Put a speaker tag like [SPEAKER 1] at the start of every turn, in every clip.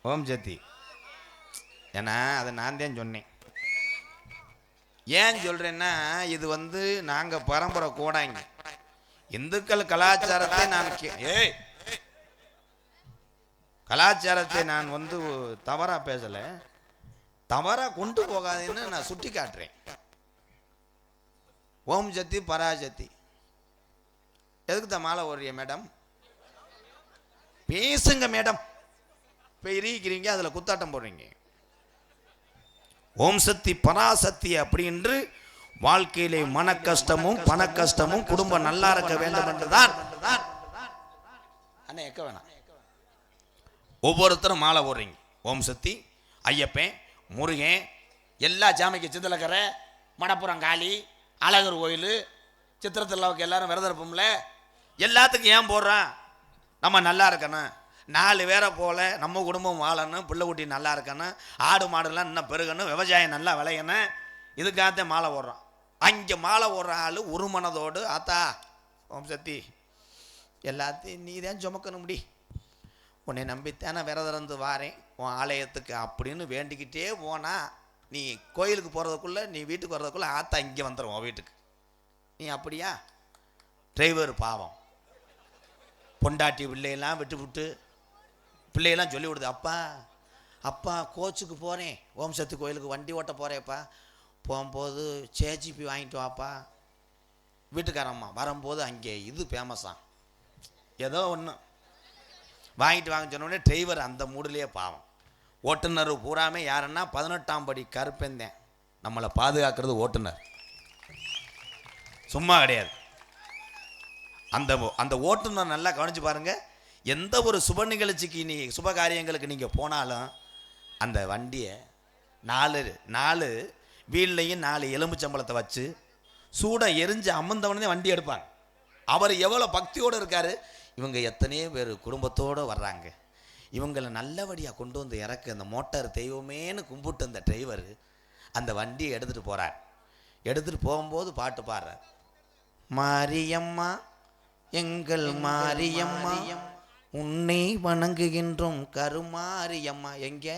[SPEAKER 1] ஓம் சக்தி. ஏன்னா அதை நான் தான் சொன்னேன். ஏன் சொல்றேன்னா, இது நாங்க பரம்பரை கூடாங்க. இந்துக்கள் கலாச்சாரத்தை நான் கலாச்சாரத்தை நான் தவறா பேசல, தவறா கொண்டு போகாதுன்னு நான் சுட்டி காட்டுறேன். ஓம் சக்தி பராசக்தி. எதுக்கு தான் மாலை ஓடுறிய மேடம்? பேசுங்க மேடம். இப்போ இருக்கிறீங்க, அதில் குத்தாட்டம் போடுறீங்க. ஓம் சக்தி பராசக்தி அப்படின்று வாழ்க்கையிலே மன கஷ்டமும் பண கஷ்டமும் குடும்பம் நல்லா இருக்க வேண்டும் என்றுதான் அண்ணா எக்க வேணாம். ஒவ்வொருத்தரும் மாலை ஓடுறீங்க. ஓம் சக்தி, ஐயப்பன், முருகன், எல்லா ஜாமிக்கு சிந்தலக்கரை, மடப்புறம் காளி, அழகர் கோயில், சித்திரத்தில்லாவுக்கு எல்லாரும் விரதம் இருப்போம்ல. எல்லாத்துக்கும் ஏன் போடுறான்? நம்ம நல்லா இருக்கணும், 4 பேரை போல நம்ம குடும்பம் வாழணும், பிள்ளை குட்டி நல்லா இருக்கணும், ஆடு மாடுலாம் இன்னும் பெருகணும், விவசாயம் நல்லா விளையணும். இதுக்காகத்தான் மாலை ஓடுறான். அங்கே மாலை ஓடுற ஆள் ஒரு மனதோடு, ஆத்தா ஓம் சக்தி எல்லாத்தையும் நீ தான் சுமக்கணும், முடி உன்னை நம்பித்தானே விரதம் இருந்து வாரேன் உன் ஆலயத்துக்கு அப்படின்னு வேண்டிக்கிட்டே போனா, நீ கோயிலுக்கு போகிறதுக்குள்ளே நீ வீட்டுக்கு வர்றதுக்குள்ளே ஆத்தா இங்கே வந்துடும் உன் வீட்டுக்கு. நீ அப்படியா? டிரைவர் பாவம், பொண்டாட்டி பிள்ளையெல்லாம் விட்டு பிள்ளையெல்லாம் சொல்லி விடுது, அப்பா அப்பா கோச்சுக்கு போகிறேன், ஓம் சக்தி கோயிலுக்கு வண்டி ஓட்ட போகிறேப்பா, போகும்போது சேஜிபி வாங்கிட்டு வாப்பா. வீட்டுக்காரம்மா வரும்போது அங்கே இது ஃபேமஸாக ஏதோ ஒன்று வாங்கிட்டு வாங்க சொன்னோடனே டிரைவர் அந்த மூடிலேயே பாவம். ஓட்டுநர் பூராமே யாருன்னா 18ஆம் படி கருப்பேந்தேன். நம்மளை பாதுகாக்கிறது ஓட்டுநர், சும்மா கிடையாது. அந்த ஓட்டுநர் நல்லா கவனிச்சு பாருங்க. எந்த ஒரு சுப நிகழ்ச்சிக்கு சுப காரியங்களுக்கு நீங்கள் போனாலும் அந்த வண்டியை 4 வீல்லையும் 4 எலும்புச்சம்பளத்தை வச்சு சூட எரிஞ்சு அமர்ந்தவனே வண்டி எடுப்பாங்க. அவர் எவ்வளோ பக்தியோடு இருக்காரு. இவங்க எத்தனையோ பேர் குடும்பத்தோடு வர்றாங்க, இவங்களை நல்லபடியாக கொண்டு வந்து இறக்கு அந்த மோட்டார் தெய்வமேனு கும்பிட்டு அந்த டிரைவர் அந்த வண்டியை எடுத்துகிட்டு போகிறார். எடுத்துகிட்டு போகும்போது பாட்டு பாடுறார். மாரியம்மா எங்கள் மாரியம்மா உன்னை வணங்குகின்றோம் கருமாரியம்மா. எங்கே?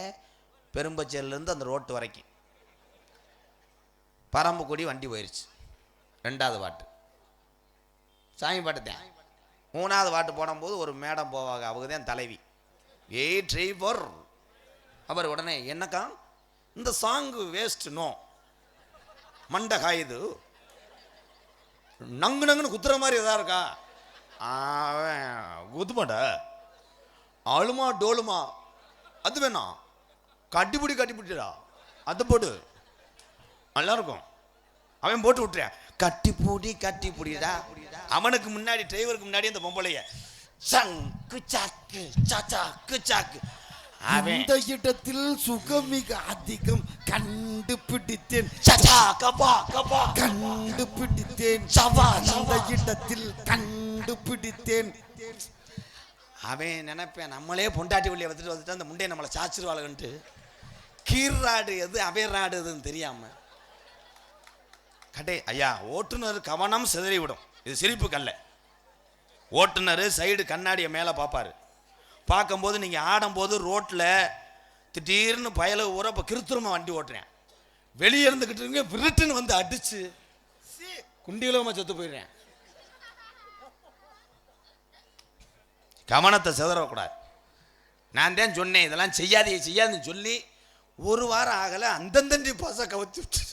[SPEAKER 1] பெரும்பச்சேரிலேருந்து அந்த ரோட்டு வரைக்கும் பரம்புக்குடி வண்டி போயிடுச்சு. 2வது பாட்டு சாமி பாட்டு தான். 3வது பாட்டு போடும்போது ஒரு மேடம் போவாங்க, அவங்க தான் தலைவி. ஏய் டிரைவர், அவர் உடனே என்னக்கா இந்த சாங்கு வேஸ்ட், நோ மண்டை காயுது, நங்கு நங்குன்னு குத்துற மாதிரி எதா இருக்கா? குத்துமாட்ட அழுமா டோலுமா அது வேணாம், கட்டிப்பிடிடா அது போட்டு நல்லா இருக்கும். அவன் போட்டு விட்டுறான், கட்டி பிடிடா. அவனுக்கு முன்னாடி டிரைவருக்கு முன்னாடி அந்த பொம்பளைய சங்கு சாக்கு சாக்கு சாக்கு. அந்த இடத்தில் சுகம் மிக அதிகம் கண்டுபிடித்தேன், கண்டுபிடித்தேன், அந்த இடத்தில் கண்டுபிடித்தேன். அவன் நினைப்பேன் நம்மளே பொண்டாட்டி வழியை வந்துட்டு அந்த முண்டையை நம்மளை சாச்சிருவாளுன்ட்டு. கீர்ராடு எது அவேராடு எதுன்னு தெரியாம கடை ஐயா ஓட்டுநர் கவனம் சிதறி விடும். இது சிரிப்பு கல்ல. ஓட்டுநர் சைடு கண்ணாடியை மேலே பார்ப்பாரு. பார்க்கும்போது நீங்கள் ஆடும்போது ரோட்டில் திடீர்னு பயல ஊற இப்போ கிருத்துரமாக வண்டி ஓட்டுறேன், வெளியே இருந்துக்கிட்டு இருங்க விருட்டுன்னு வந்து அடிச்சு குண்டியிலமாக செத்து போயிடுறேன். கவனத்தை சிதறக்கூடாது. நான் தான் சொன்னேன் இதெல்லாம் செய்யாதுன்னு சொல்லி 1 வாரம் ஆகலை, அந்தந்தண்டி பாச கவச்சு விட்டு